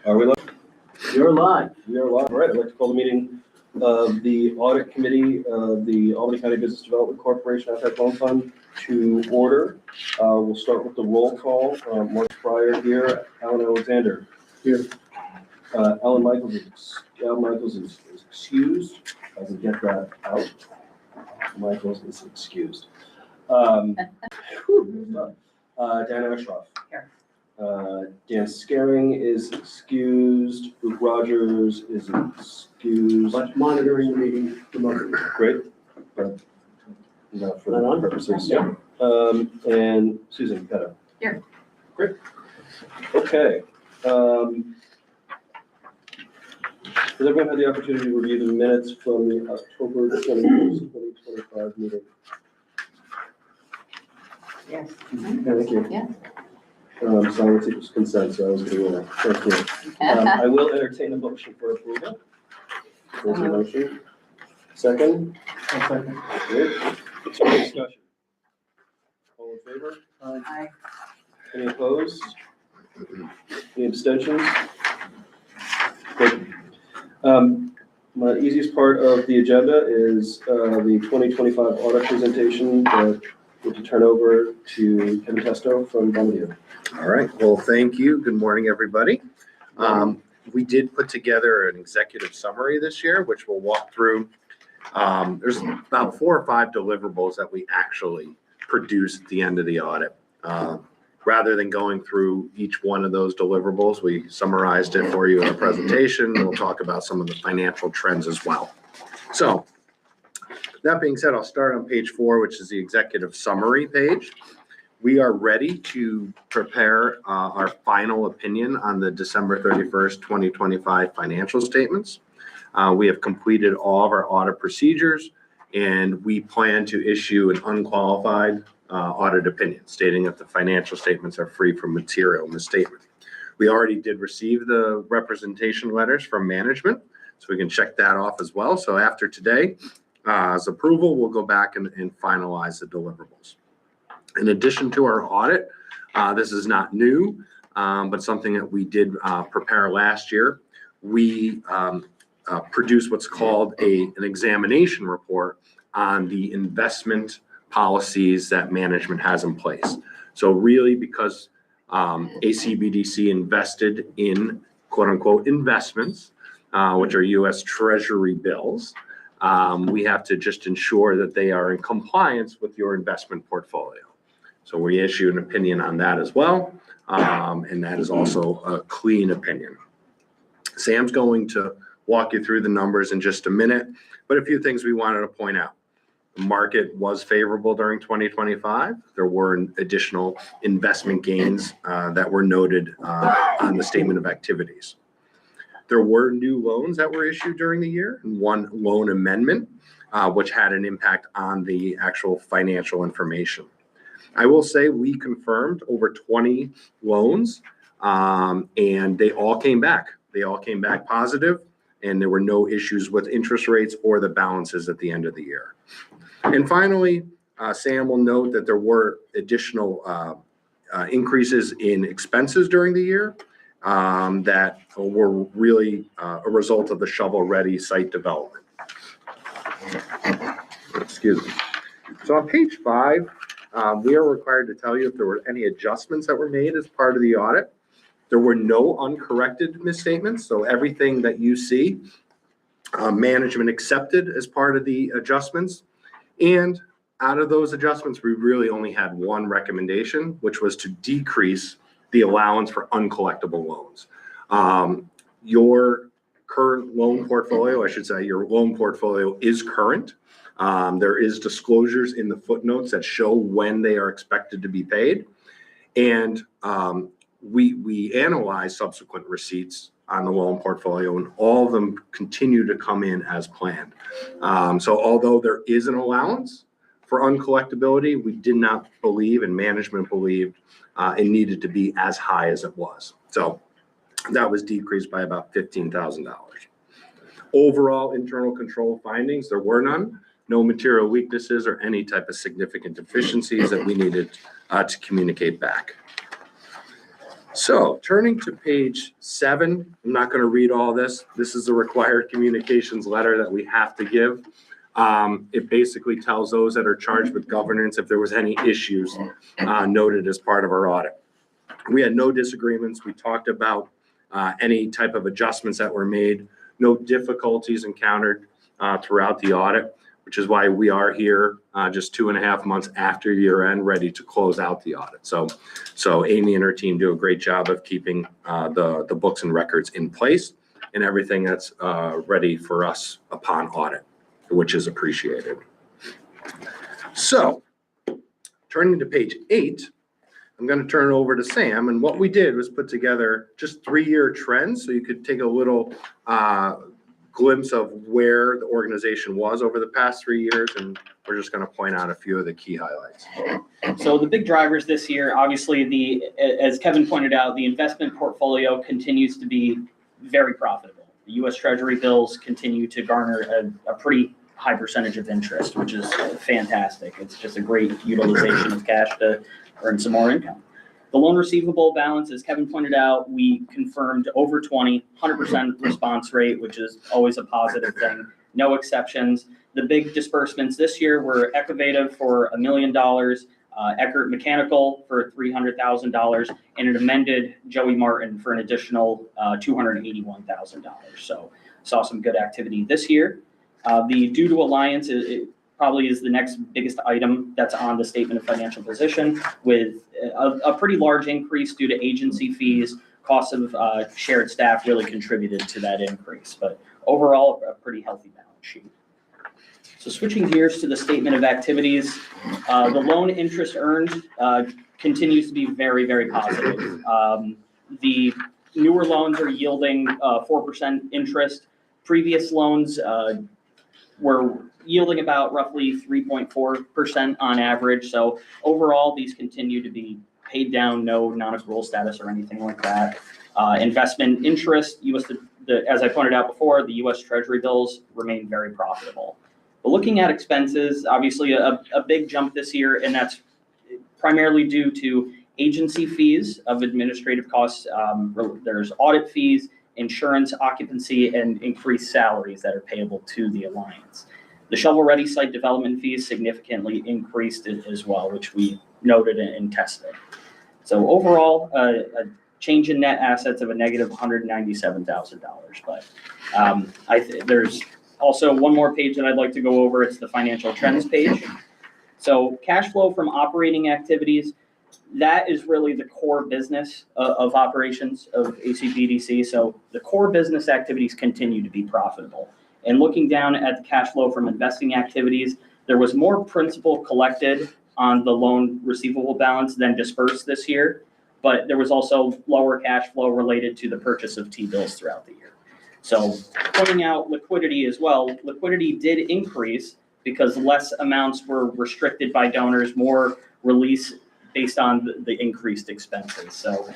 Are we live? You're live. We are live. All right, I'd like to call the meeting of the Audit Committee of the Albany County Business Development Corporation Outside Loan Fund to order. We'll start with the roll call. Mark Fryer here. Alan Alexander. Here. Alan Michaels is excused. I can get that out. Michaels is excused. Dan Ashroff. Here. Dan Scaring is excused. Luke Rogers is excused. But monitoring the meeting remotely. Great. But not for Not on purposes. Yeah. And Susan Petto. Here. Great. Okay. Has everyone had the opportunity to review the minutes from the October 21st, 2025 meeting? Yes. Thank you. Yeah. Silence equals consent, so I was going to thank you. I will entertain a motion for approval. There's a motion. Second? Second. Great. Any discussion? All in favor? Aye. Any opposed? Any abstentions? Good. My easiest part of the agenda is the 2025 audit presentation that we'll turn over to Kevin Testo from Albany. All right, well, thank you. Good morning, everybody. We did put together an executive summary this year, which we'll walk through. There's about 4 or 5 deliverables that we actually produce at the end of the audit. Rather than going through each one of those deliverables, we summarized it for you in a presentation. We'll talk about some of the financial trends as well. So that being said, I'll start on page 4, which is the executive summary page. We are ready to prepare our final opinion on the December 31st, 2025 financial statements. We have completed all of our audit procedures, and we plan to issue an unqualified audit opinion stating that the financial statements are free from material misstatement. We already did receive the representation letters from management, so we can check that off as well. So after today, as approval, we'll go back and finalize the deliverables. In addition to our audit, this is not new, but something that we did prepare last year. We produced what's called an examination report on the investment policies that management has in place. So really, because ACBDC invested in quote unquote investments, which are U.S. Treasury bills, we have to just ensure that they are in compliance with your investment portfolio. So we issue an opinion on that as well, and that is also a clean opinion. Sam's going to walk you through the numbers in just a minute, but a few things we wanted to point out. The market was favorable during 2025. There were additional investment gains that were noted on the statement of activities. There were new loans that were issued during the year, and one loan amendment, which had an impact on the actual financial information. I will say we confirmed over 20 loans, and they all came back. They all came back positive, and there were no issues with interest rates or the balances at the end of the year. And finally, Sam will note that there were additional increases in expenses during the year that were really a result of the shovel-ready site development. Excuse me. So on page 5, we are required to tell you if there were any adjustments that were made as part of the audit. There were no uncorrected misstatements, so everything that you see, management accepted as part of the adjustments. And out of those adjustments, we really only had one recommendation, which was to decrease the allowance for uncollectible loans. Your current loan portfolio, I should say, your loan portfolio is current. There is disclosures in the footnotes that show when they are expected to be paid. And we analyze subsequent receipts on the loan portfolio, and all of them continue to come in as planned. So although there is an allowance for uncollectability, we did not believe, and management believed, it needed to be as high as it was. So that was decreased by about $15,000. Overall internal control findings, there were none. No material weaknesses or any type of significant deficiencies that we needed to communicate back. So turning to page 7, I'm not going to read all this. This is the required communications letter that we have to give. It basically tells those that are charged with governance if there was any issues noted as part of our audit. We had no disagreements. We talked about any type of adjustments that were made, no difficulties encountered throughout the audit, which is why we are here just 2.5 months after year end, ready to close out the audit. So Amy and her team do a great job of keeping the books and records in place and everything that's ready for us upon audit, which is appreciated. So turning to page 8, I'm going to turn it over to Sam. And what we did was put together just 3-year trends so you could take a little glimpse of where the organization was over the past 3 years. And we're just going to point out a few of the key highlights. So the big drivers this year, obviously, as Kevin pointed out, the investment portfolio continues to be very profitable. The U.S. Treasury bills continue to garner a pretty high percentage of interest, which is fantastic. It's just a great utilization of cash to earn some more income. The loan receivable balance, as Kevin pointed out, we confirmed over 100% response rate, which is always a positive thing. No exceptions. The big disbursements this year were Ecovative for $1 million, Eckert Mechanical for $300,000, and an amended Joey Martin for an additional $281,000. So saw some good activity this year. The due to alliance it probably is the next biggest item that's on the statement of financial position, with a pretty large increase due to agency fees. Costs of shared staff really contributed to that increase, but overall a pretty healthy balance sheet. So switching gears to the statement of activities, the loan interest earned continues to be very, very positive. The newer loans are yielding 4% interest. Previous loans were yielding about roughly 3.4% on average. So overall, these continue to be paid down, no non-accrual status or anything like that. Investment interest, as I pointed out before, the U.S. Treasury bills remain very profitable. But looking at expenses, obviously a big jump this year, and that's primarily due to agency fees of administrative costs. There's audit fees, insurance, occupancy, and increased salaries that are payable to the Alliance. The shovel-ready site development fees significantly increased as well, which we noted and tested. So overall, a change in net assets of a negative $197,000. But there's also one more page that I'd like to go over. It's the financial trends page. So cash flow from operating activities, that is really the core business of operations of ACBDC. So the core business activities continue to be profitable. And looking down at the cash flow from investing activities, there was more principal collected on the loan receivable balance than dispersed this year, but there was also lower cash flow related to the purchase of T-bills throughout the year. So pointing out liquidity as well, liquidity did increase because less amounts were restricted by donors, more release based on the increased expenses. So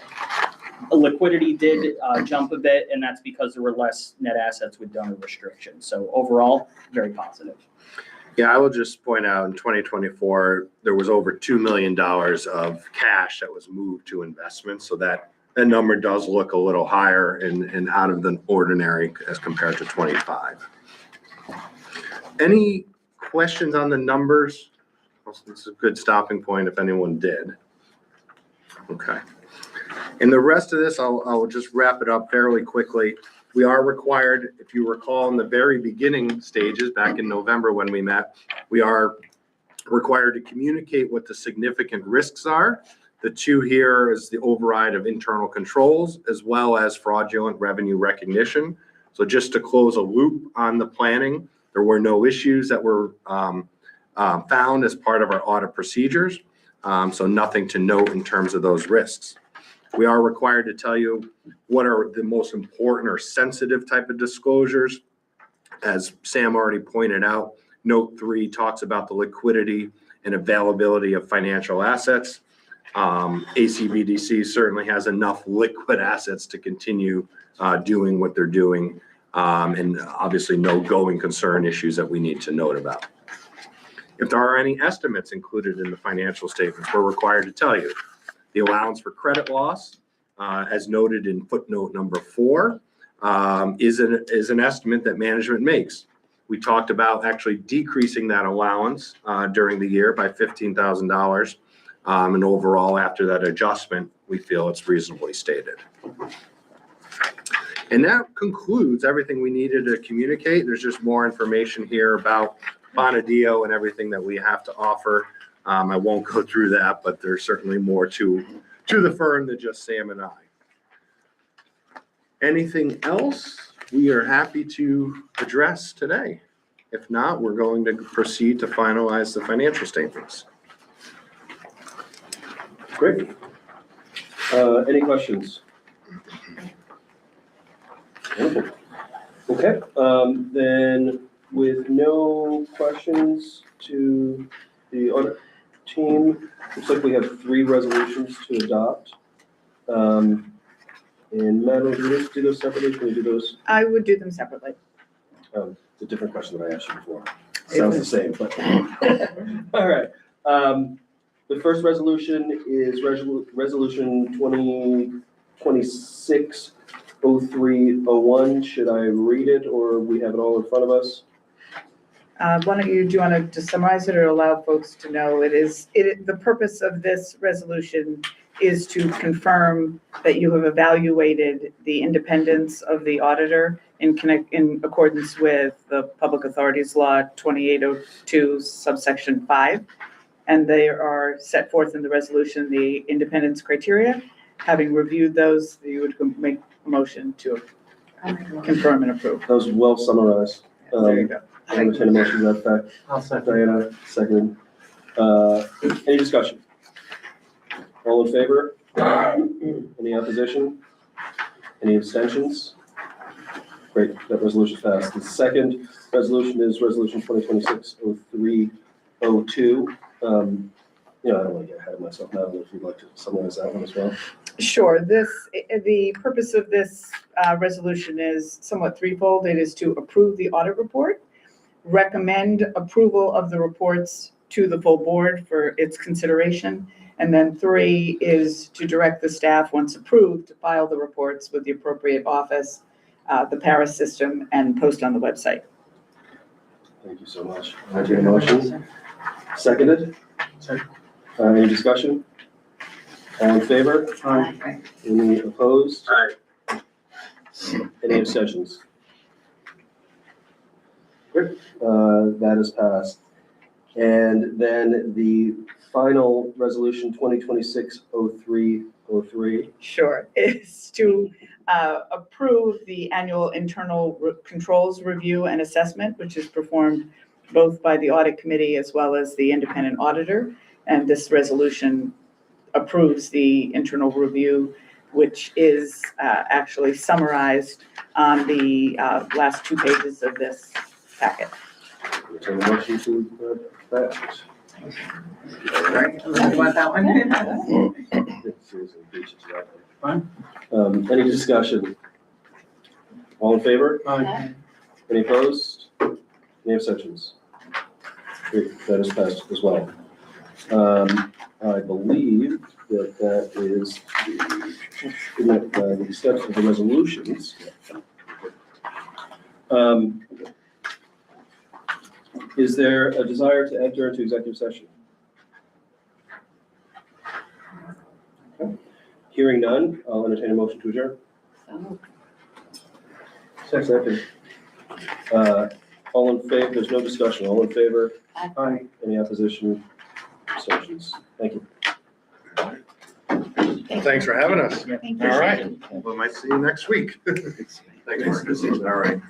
liquidity did jump a bit, and that's because there were less net assets with donor restrictions. So overall, very positive. Yeah, I will just point out in 2024, there was over $2 million of cash that was moved to investments. So that number does look a little higher and out of the ordinary as compared to 25. Any questions on the numbers? This is a good stopping point if anyone did. Okay. And the rest of this, I'll just wrap it up fairly quickly. We are required, if you recall, in the very beginning stages, back in November when we met, we are required to communicate what the significant risks are. The two here is the override of internal controls as well as fraudulent revenue recognition. So just to close a loop on the planning, there were no issues that were found as part of our audit procedures. So nothing to note in terms of those risks. We are required to tell you what are the most important or sensitive type of disclosures. As Sam already pointed out, note 3 talks about the liquidity and availability of financial assets. ACBDC certainly has enough liquid assets to continue doing what they're doing, and obviously no going concern issues that we need to note about. If there are any estimates included in the financial statements, we're required to tell you. The allowance for credit loss as noted in footnote number 4, is an estimate that management makes. We talked about actually decreasing that allowance during the year by $15,000. And overall, after that adjustment, we feel it's reasonably stated. And that concludes everything we needed to communicate. There's just more information here about Bonadio and everything that we have to offer. I won't go through that, but there's certainly more to the firm than just Sam and I. Anything else we are happy to address today? If not, we're going to proceed to finalize the financial statements. Great. Any questions? Wonderful. Okay, then with no questions to the audit team, looks like we have 3 resolutions to adopt. And Madeline, do we do those separately? Can we do those? I would do them separately. It's a different question than I asked you before. Sounds the same, but. All right. The first resolution is resolution 2026-0301. Should I read it or we have it all in front of us? Do you want to just summarize it or allow folks to know the purpose of this resolution is to confirm that you have evaluated the independence of the auditor in accordance with the Public Authorities Law 2802 subsection 5. And they are set forth in the resolution, the independence criteria. Having reviewed those, you would make a motion to confirm and approve. That was well summarized. There you go. I'll entertain a motion to that effect. I'll second. Diana, second. Any discussion? All in favor? Any opposition? Any abstentions? Great, that resolution passed. The second resolution is resolution 2026-0302. I don't want to get ahead of myself now, but if you'd like to summarize that one as well. Sure. The purpose of this resolution is somewhat threefold. It is to approve the audit report, recommend approval of the reports to the full board for its consideration, and then 3 is to direct the staff, once approved, to file the reports with the appropriate office, the Paris system, and post on the website. Thank you so much. Entertain a motion. Seconded? Second. Any discussion? All in favor? Aye. Any opposed? Any abstentions? Good, that is passed. And then the final resolution, 2026-0303. Sure, is to approve the annual internal controls review and assessment, which is performed both by the audit committee as well as the independent auditor. And this resolution approves the internal review, which is actually summarized on the last 2 pages of this packet. Entertain a motion to that effect. You want that one? Susan beats us to that Fine. one. Any discussion? All in favor? Aye. Any opposed? Any abstentions? Great, that is passed as well. I believe that is the steps of the resolutions. Is there a desire to enter into executive session? Okay. Hearing none, I'll entertain a motion to adjourn. Second. All in favor, there's no discussion, all in favor? Aye. Any opposition? Abstentions? Thank you. Thanks for having us. Thank All right. We might see you next week. Thanks, Marcus. All right.